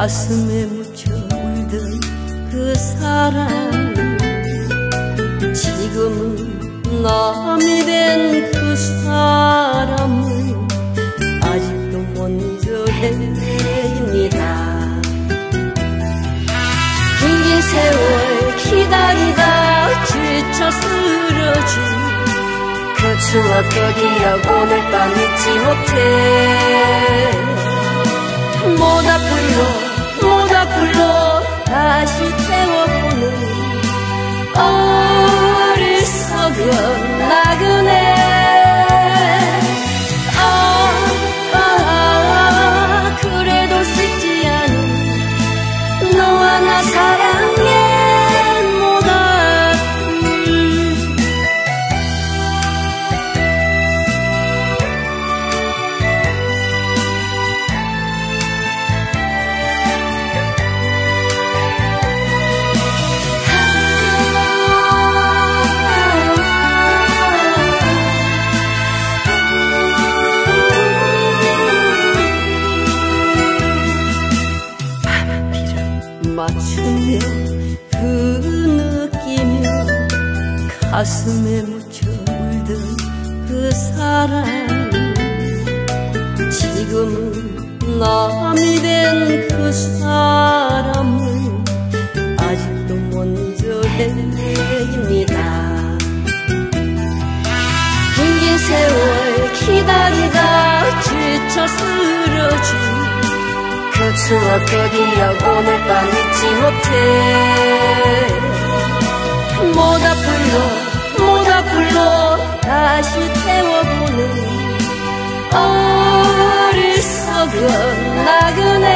가슴에 묻혀 울던 그 사람 지금은 남이 된 그 사람을 아직도 못 잊어 헤매입니다. 긴 세월 기다리다 지쳐 쓰러진 그 추억 그 기억 오늘 밤 잊지 못해. 모닥불로 다시 태워보는 어리석은 나그네. 그래도 식지 않은 너와 나 사랑의 모닥불. 맞추며 그 느끼며 가슴에 묻혀 울던 그 사람 지금은 남이 된 그 사람을 아직도 못 잊어 헤매입니다. 긴 세월 기다리다 지쳐 쓰러진 그 추억 그 기억 오늘 밤 잊지 못해. 모닥불로 다시 태워보는 어리석은 나그네.